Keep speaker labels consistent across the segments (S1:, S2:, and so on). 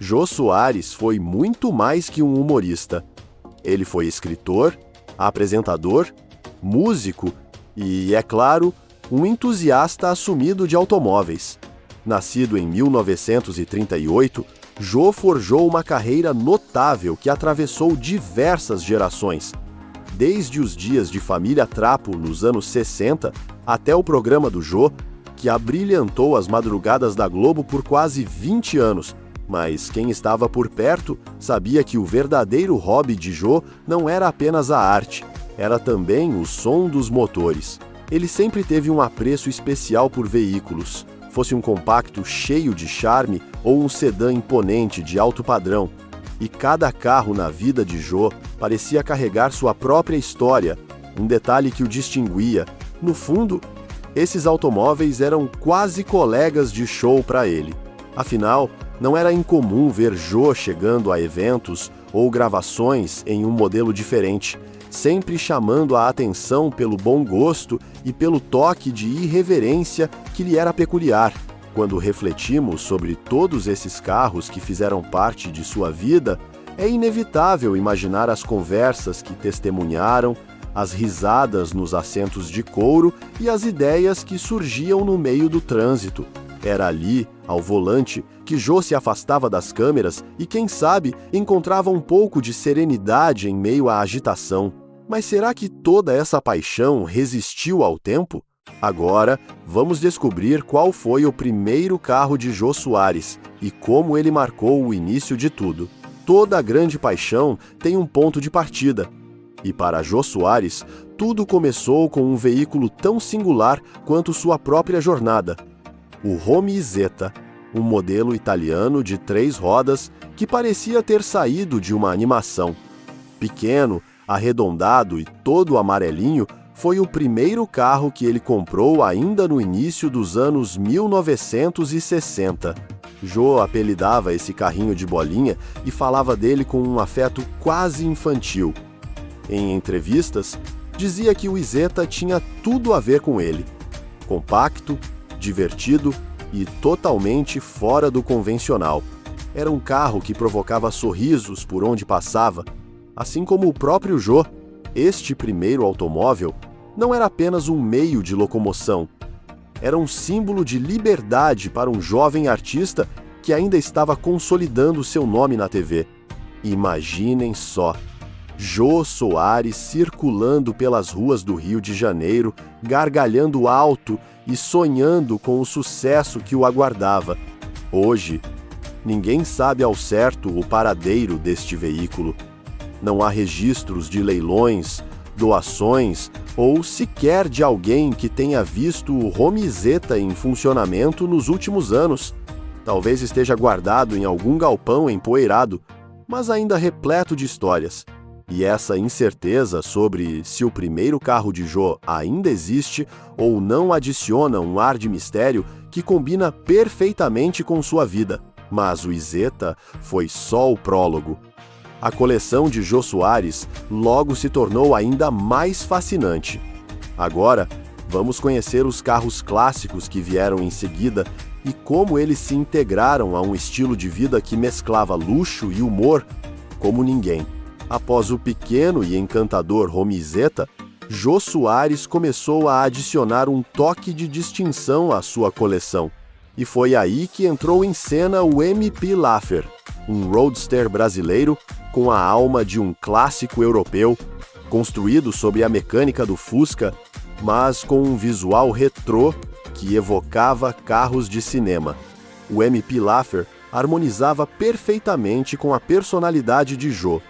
S1: Jô Soares foi muito mais que um humorista. Ele foi escritor, apresentador, músico e, é claro, um entusiasta assumido de automóveis. Nascido em 1938, Jô forjou uma carreira notável que atravessou diversas gerações. Desde os dias de Família Trapo nos anos 60 até o programa do Jô, que abrilhantou as madrugadas da Globo por quase 20 anos. Mas quem estava por perto sabia que o verdadeiro hobby de Jô não era apenas a arte, era também o som dos motores. Ele sempre teve um apreço especial por veículos, fosse um compacto cheio de charme ou um sedã imponente de alto padrão. E cada carro na vida de Jô parecia carregar sua própria história, um detalhe que o distinguia. No fundo, esses automóveis eram quase colegas de show para ele. Afinal, não era incomum ver Jô chegando a eventos ou gravações em um modelo diferente, sempre chamando a atenção pelo bom gosto e pelo toque de irreverência que lhe era peculiar. Quando refletimos sobre todos esses carros que fizeram parte de sua vida, é inevitável imaginar as conversas que testemunharam, as risadas nos assentos de couro e as ideias que surgiam no meio do trânsito. Era ali, ao volante, que Jô se afastava das câmeras e, quem sabe, encontrava um pouco de serenidade em meio à agitação. Mas será que toda essa paixão resistiu ao tempo? Agora, vamos descobrir qual foi o primeiro carro de Jô Soares e como ele marcou o início de tudo. Toda grande paixão tem um ponto de partida. E para Jô Soares, tudo começou com um veículo tão singular quanto sua própria jornada. O Homi Zeta, um modelo italiano de 3 rodas que parecia ter saído de uma animação. Pequeno, arredondado e todo amarelinho, foi o primeiro carro que ele comprou ainda no início dos anos 1960. Jô apelidava esse carrinho de bolinha e falava dele com um afeto quase infantil. Em entrevistas, dizia que o Zeta tinha tudo a ver com ele. Compacto, divertido e totalmente fora do convencional. Era um carro que provocava sorrisos por onde passava, assim como o próprio Jô. Este primeiro automóvel não era apenas um meio de locomoção, era um símbolo de liberdade para um jovem artista que ainda estava consolidando seu nome na TV. Imaginem só, Jô Soares circulando pelas ruas do Rio de Janeiro, gargalhando alto e sonhando com o sucesso que o aguardava. Hoje, ninguém sabe ao certo o paradeiro deste veículo. Não há registros de leilões, doações ou sequer de alguém que tenha visto o Homi Zeta em funcionamento nos últimos anos. Talvez esteja guardado em algum galpão empoeirado, mas ainda repleto de histórias. E essa incerteza sobre se o primeiro carro de Jô ainda existe ou não adiciona um ar de mistério que combina perfeitamente com sua vida. Mas o Zeta foi só o prólogo. A coleção de Jô Soares logo se tornou ainda mais fascinante. Agora, vamos conhecer os carros clássicos que vieram em seguida e como eles se integraram a um estilo de vida que mesclava luxo e humor como ninguém. Após o pequeno e encantador Homi Zeta, Jô Soares começou a adicionar um toque de distinção à sua coleção. E foi aí que entrou em cena o MP Laffer, um roadster brasileiro com a alma de um clássico europeu, construído sob a mecânica do Fusca, mas com um visual retrô que evocava carros de cinema. O MP Laffer harmonizava perfeitamente com a personalidade de Jô.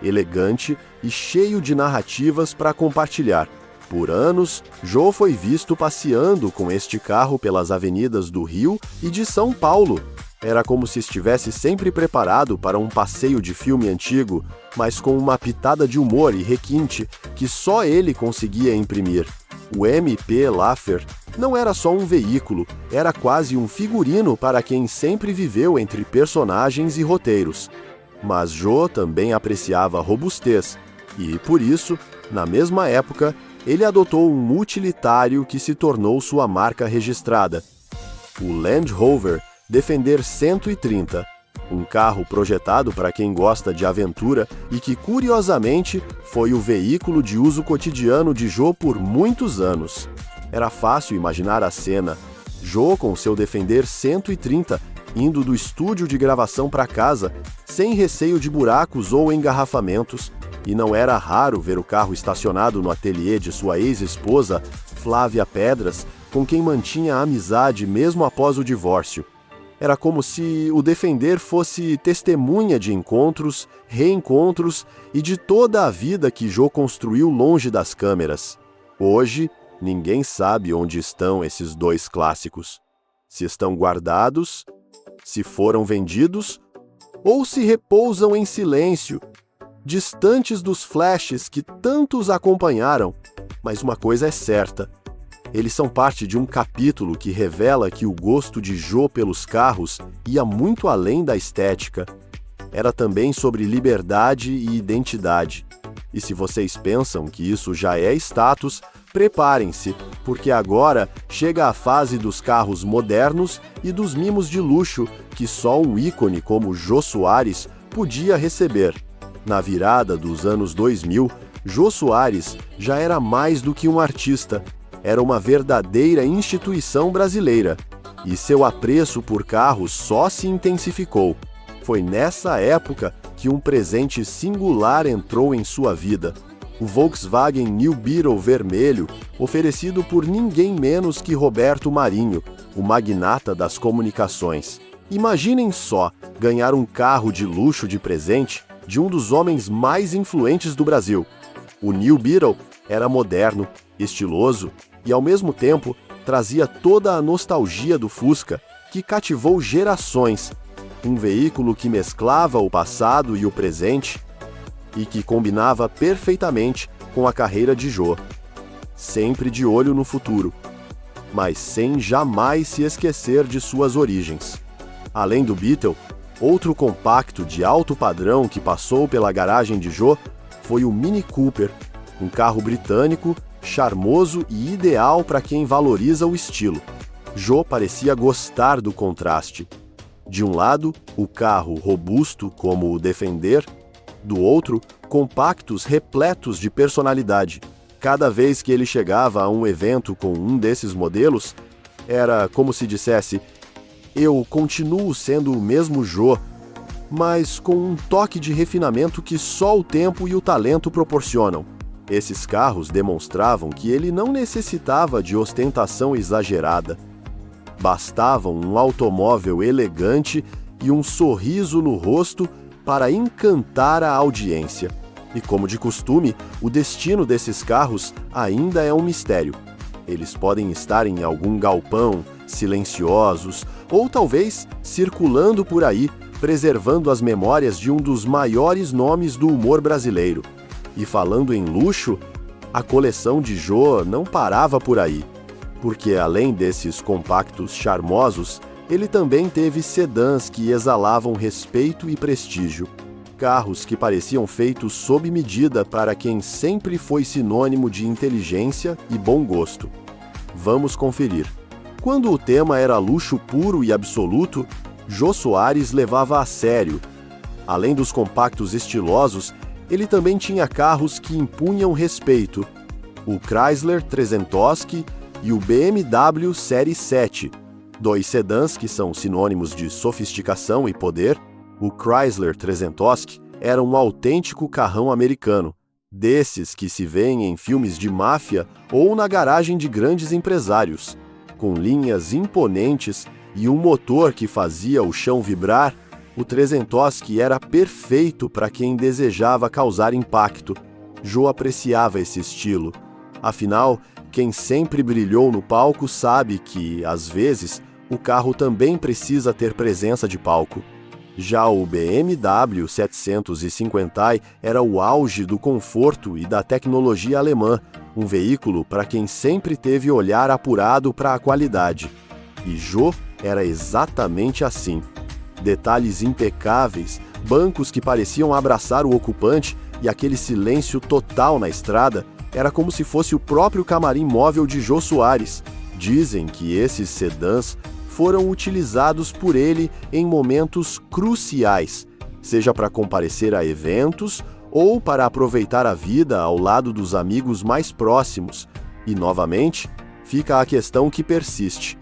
S1: Elegante e cheio de narrativas para compartilhar. Por anos, Jô foi visto passeando com este carro pelas avenidas do Rio e de São Paulo. Era como se estivesse sempre preparado para um passeio de filme antigo, mas com uma pitada de humor e requinte que só ele conseguia imprimir. O MP Laffer não era só um veículo, era quase um figurino para quem sempre viveu entre personagens e roteiros. Mas Jô também apreciava robustez e, por isso, na mesma época, ele adotou um utilitário que se tornou sua marca registrada, o Land Rover Defender 130. um carro projetado para quem gosta de aventura e que, curiosamente, foi o veículo de uso cotidiano de Jô por muitos anos. Era fácil imaginar a cena. Jô com seu Defender 130 indo do estúdio de gravação para casa, sem receio de buracos ou engarrafamentos, e não era raro ver o carro estacionado no ateliê de sua ex-esposa, Flávia Pedras, com quem mantinha amizade mesmo após o divórcio. Era como se o Defender fosse testemunha de encontros, reencontros e de toda a vida que Jô construiu longe das câmeras. Hoje, ninguém sabe onde estão esses dois clássicos. Se estão guardados, se foram vendidos ou se repousam em silêncio, distantes dos flashes que tanto os acompanharam. Mas uma coisa é certa: eles são parte de um capítulo que revela que o gosto de Jô pelos carros ia muito além da estética. Era também sobre liberdade e identidade. E se vocês pensam que isso já é status, preparem-se, porque agora chega a fase dos carros modernos e dos mimos de luxo que só um ícone como Jô Soares podia receber. Na virada dos anos 2000, Jô Soares já era mais do que um artista. Era uma verdadeira instituição brasileira, e seu apreço por carros só se intensificou. Foi nessa época que um presente singular entrou em sua vida: o Volkswagen New Beetle vermelho, oferecido por ninguém menos que Roberto Marinho, o magnata das comunicações. Imaginem só ganhar um carro de luxo de presente de um dos homens mais influentes do Brasil. O New Beetle era moderno, estiloso e, ao mesmo tempo, trazia toda a nostalgia do Fusca, que cativou gerações. Um veículo que mesclava o passado e o presente e que combinava perfeitamente com a carreira de Jô. Sempre de olho no futuro, mas sem jamais se esquecer de suas origens. Além do Beetle, outro compacto de alto padrão que passou pela garagem de Jô foi o Mini Cooper, um carro britânico, charmoso e ideal para quem valoriza o estilo. Jô parecia gostar do contraste. De um lado, o carro robusto como o Defender, do outro, compactos repletos de personalidade. Cada vez que ele chegava a um evento com um desses modelos, era como se dissesse: eu continuo sendo o mesmo Jô, mas com um toque de refinamento que só o tempo e o talento proporcionam. Esses carros demonstravam que ele não necessitava de ostentação exagerada. Bastava um automóvel elegante e um sorriso no rosto para encantar a audiência. E como de costume, o destino desses carros ainda é um mistério. Eles podem estar em algum galpão, silenciosos, ou talvez circulando por aí, preservando as memórias de um dos maiores nomes do humor brasileiro. E falando em luxo, a coleção de Jô não parava por aí, porque além desses compactos charmosos, ele também teve sedãs que exalavam respeito e prestígio. Carros que pareciam feitos sob medida para quem sempre foi sinônimo de inteligência e bom gosto. Vamos conferir. Quando o tema era luxo puro e absoluto, Jô Soares levava a sério. Além dos compactos estilosos, ele também tinha carros que impunham respeito: o Chrysler Trezentoski e o BMW Série 7, dois sedãs que são sinônimos de sofisticação e poder. O Chrysler Trezentoski era um autêntico carrão americano, desses que se vêem em filmes de máfia ou na garagem de grandes empresários. Com linhas imponentes e um motor que fazia o chão vibrar, o Trezentoski era perfeito para quem desejava causar impacto. Jô apreciava esse estilo. Afinal, quem sempre brilhou no palco sabe que, às vezes, o carro também precisa ter presença de palco. Já o BMW 750i era o auge do conforto e da tecnologia alemã, um veículo para quem sempre teve olhar apurado para a qualidade. E Jô era exatamente assim. Detalhes impecáveis, bancos que pareciam abraçar o ocupante e aquele silêncio total na estrada, era como se fosse o próprio camarim móvel de Jô Soares. Dizem que esses sedãs foram utilizados por ele em momentos cruciais, seja para comparecer a eventos ou para aproveitar a vida ao lado dos amigos mais próximos. E, novamente, fica a questão que persiste.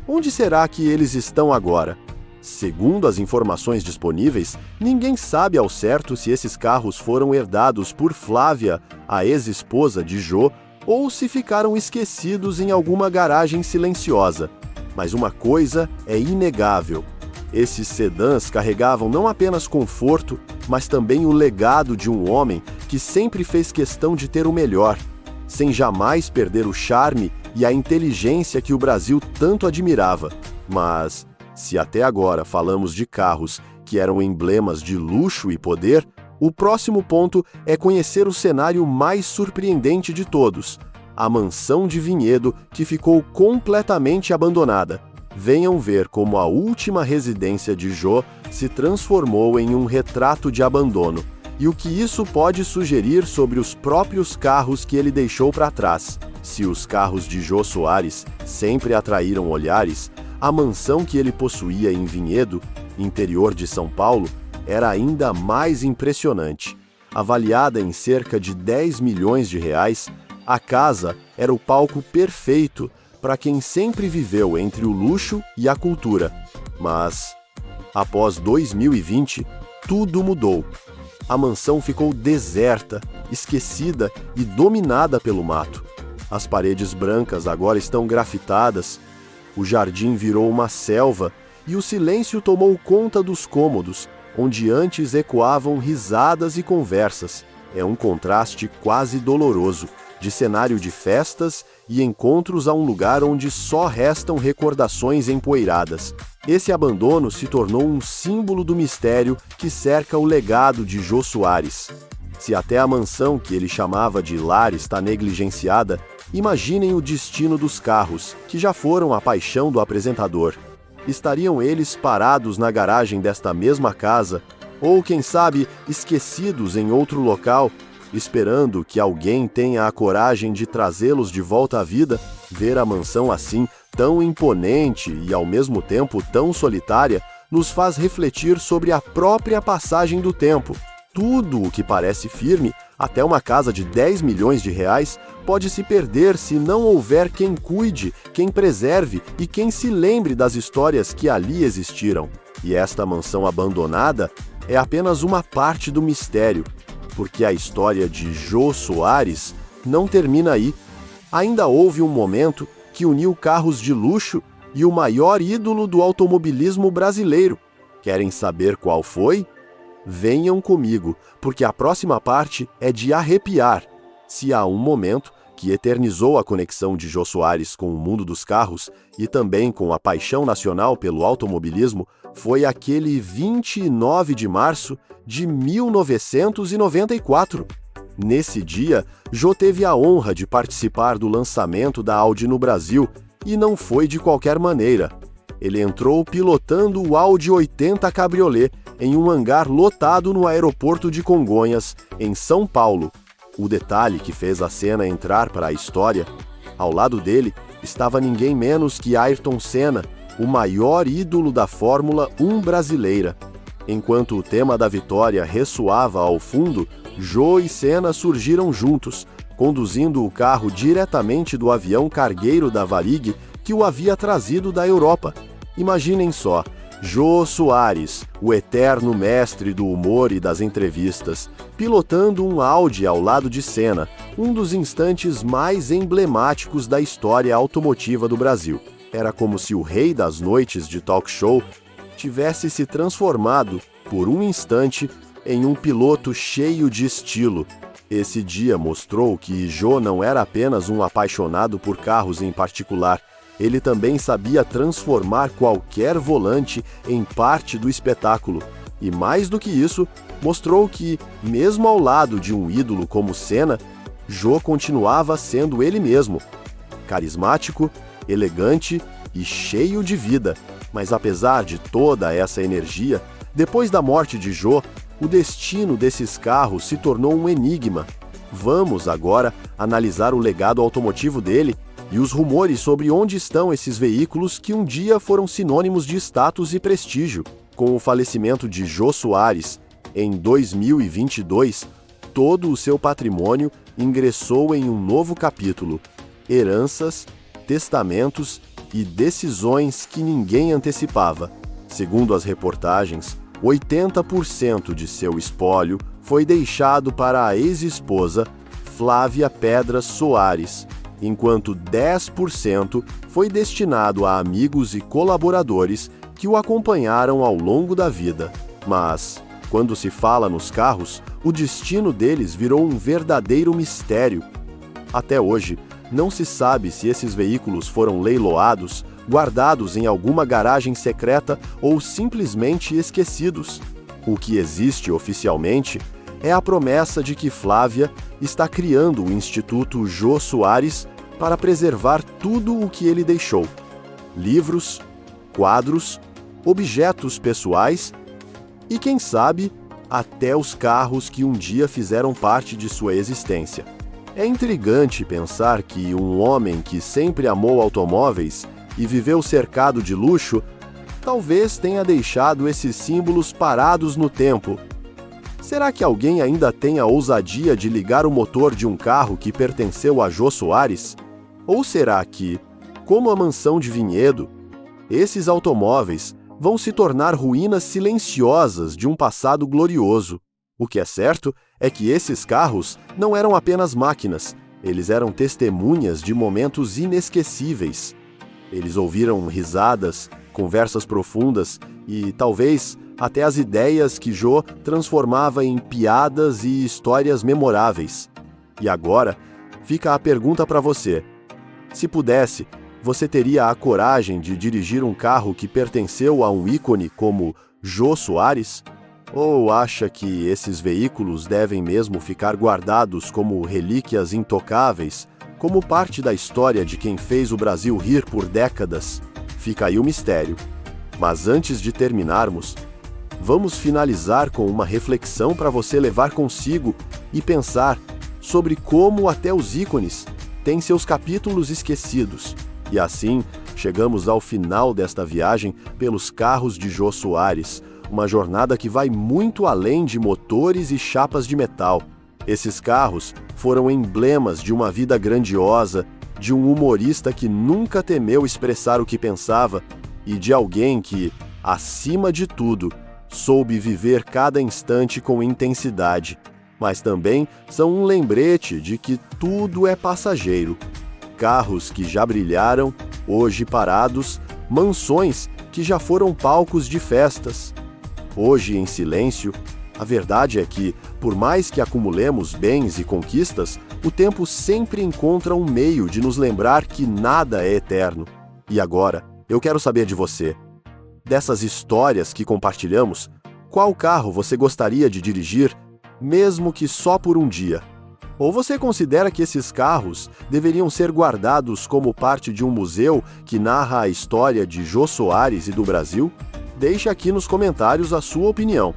S1: Onde será que eles estão agora? Segundo as informações disponíveis, ninguém sabe ao certo se esses carros foram herdados por Flávia, a ex-esposa de Jô, ou se ficaram esquecidos em alguma garagem silenciosa. Mas uma coisa é inegável: esses sedãs carregavam não apenas conforto, mas também o legado de um homem que sempre fez questão de ter o melhor, sem jamais perder o charme e a inteligência que o Brasil tanto admirava. Mas, se até agora falamos de carros que eram emblemas de luxo e poder, o próximo ponto é conhecer o cenário mais surpreendente de todos: a mansão de Vinhedo, que ficou completamente abandonada. Venham ver como a última residência de Jô se transformou em um retrato de abandono, e o que isso pode sugerir sobre os próprios carros que ele deixou para trás. Se os carros de Jô Soares sempre atraíram olhares, a mansão que ele possuía em Vinhedo, interior de São Paulo, era ainda mais impressionante. Avaliada em cerca de 10 milhões de reais, a casa era o palco perfeito para quem sempre viveu entre o luxo e a cultura. Mas, após 2020, tudo mudou. A mansão ficou deserta, esquecida e dominada pelo mato. As paredes brancas agora estão grafitadas, o jardim virou uma selva e o silêncio tomou conta dos cômodos, onde antes ecoavam risadas e conversas. É um contraste quase doloroso, de cenário de festas e encontros a um lugar onde só restam recordações empoeiradas. Esse abandono se tornou um símbolo do mistério que cerca o legado de Jô Soares. Se até a mansão que ele chamava de lar está negligenciada, imaginem o destino dos carros, que já foram a paixão do apresentador. Estariam eles parados na garagem desta mesma casa, ou, quem sabe, esquecidos em outro local, esperando que alguém tenha a coragem de trazê-los de volta à vida? Ver a mansão assim, tão imponente e ao mesmo tempo tão solitária, nos faz refletir sobre a própria passagem do tempo. Tudo o que parece firme, até uma casa de 10 milhões de reais, pode se perder se não houver quem cuide, quem preserve e quem se lembre das histórias que ali existiram. E esta mansão abandonada é apenas uma parte do mistério, porque a história de Jô Soares não termina aí. Ainda houve um momento que uniu carros de luxo e o maior ídolo do automobilismo brasileiro. Querem saber qual foi? Venham comigo, porque a próxima parte é de arrepiar. Se há um momento que eternizou a conexão de Jô Soares com o mundo dos carros e também com a paixão nacional pelo automobilismo, foi aquele 29 de março de 1994. Nesse dia, Jô teve a honra de participar do lançamento da Audi no Brasil, e não foi de qualquer maneira. Ele entrou pilotando o Audi 80 Cabriolet em um hangar lotado no aeroporto de Congonhas, em São Paulo. O detalhe que fez a cena entrar para a história: ao lado dele estava ninguém menos que Ayrton Senna, o maior ídolo da Fórmula 1 brasileira. Enquanto o tema da vitória ressoava ao fundo, Jô e Senna surgiram juntos, conduzindo o carro diretamente do avião cargueiro da Varig que o havia trazido da Europa. Imaginem só, Jô Soares, o eterno mestre do humor e das entrevistas, pilotando um Audi ao lado de Senna, um dos instantes mais emblemáticos da história automotiva do Brasil. Era como se o rei das noites de talk show tivesse se transformado, por um instante, em um piloto cheio de estilo. Esse dia mostrou que Jô não era apenas um apaixonado por carros em particular. Ele também sabia transformar qualquer volante em parte do espetáculo. E mais do que isso, mostrou que, mesmo ao lado de um ídolo como Senna, Jô continuava sendo ele mesmo. Carismático, elegante e cheio de vida. Mas apesar de toda essa energia, depois da morte de Jô, o destino desses carros se tornou um enigma. Vamos agora analisar o legado automotivo dele e os rumores sobre onde estão esses veículos que um dia foram sinônimos de status e prestígio. Com o falecimento de Jô Soares, em 2022, todo o seu patrimônio ingressou em um novo capítulo: heranças, testamentos e decisões que ninguém antecipava. Segundo as reportagens, 80% de seu espólio foi deixado para a ex-esposa Flávia Pedras Soares, enquanto 10% foi destinado a amigos e colaboradores que o acompanharam ao longo da vida. Mas, quando se fala nos carros, o destino deles virou um verdadeiro mistério. Até hoje, não se sabe se esses veículos foram leiloados, guardados em alguma garagem secreta ou simplesmente esquecidos. O que existe oficialmente é a promessa de que Flávia está criando o Instituto Jô Soares para preservar tudo o que ele deixou: livros, quadros, objetos pessoais e, quem sabe, até os carros que um dia fizeram parte de sua existência. É intrigante pensar que um homem que sempre amou automóveis e viveu cercado de luxo, talvez tenha deixado esses símbolos parados no tempo. Será que alguém ainda tem a ousadia de ligar o motor de um carro que pertenceu a Jô Soares? Ou será que, como a mansão de Vinhedo, esses automóveis vão se tornar ruínas silenciosas de um passado glorioso? O que é certo é que esses carros não eram apenas máquinas, eles eram testemunhas de momentos inesquecíveis. Eles ouviram risadas, conversas profundas e, talvez, até as ideias que Jô transformava em piadas e histórias memoráveis. E agora, fica a pergunta para você: se pudesse, você teria a coragem de dirigir um carro que pertenceu a um ícone como Jô Soares? Ou acha que esses veículos devem mesmo ficar guardados como relíquias intocáveis, como parte da história de quem fez o Brasil rir por décadas? Fica aí o mistério. Mas antes de terminarmos, vamos finalizar com uma reflexão para você levar consigo e pensar sobre como até os ícones têm seus capítulos esquecidos. E assim, chegamos ao final desta viagem pelos carros de Jô Soares, uma jornada que vai muito além de motores e chapas de metal. Esses carros foram emblemas de uma vida grandiosa, de um humorista que nunca temeu expressar o que pensava e de alguém que, acima de tudo, soube viver cada instante com intensidade. Mas também são um lembrete de que tudo é passageiro. Carros que já brilharam, hoje parados, mansões que já foram palcos de festas. Hoje em silêncio, a verdade é que, por mais que acumulemos bens e conquistas, o tempo sempre encontra um meio de nos lembrar que nada é eterno. E agora, eu quero saber de você. Dessas histórias que compartilhamos, qual carro você gostaria de dirigir, mesmo que só por um dia? Ou você considera que esses carros deveriam ser guardados como parte de um museu que narra a história de Jô Soares e do Brasil? Deixe aqui nos comentários a sua opinião.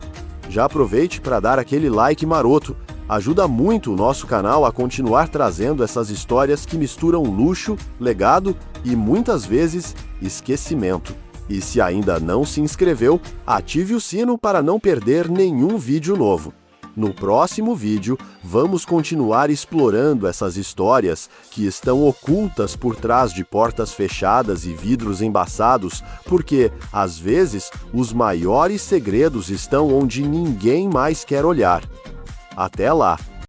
S1: Já aproveite para dar aquele like maroto. Ajuda muito o nosso canal a continuar trazendo essas histórias que misturam luxo, legado e, muitas vezes, esquecimento. E se ainda não se inscreveu, ative o sino para não perder nenhum vídeo novo. No próximo vídeo, vamos continuar explorando essas histórias que estão ocultas por trás de portas fechadas e vidros embaçados, porque, às vezes, os maiores segredos estão onde ninguém mais quer olhar. Até lá!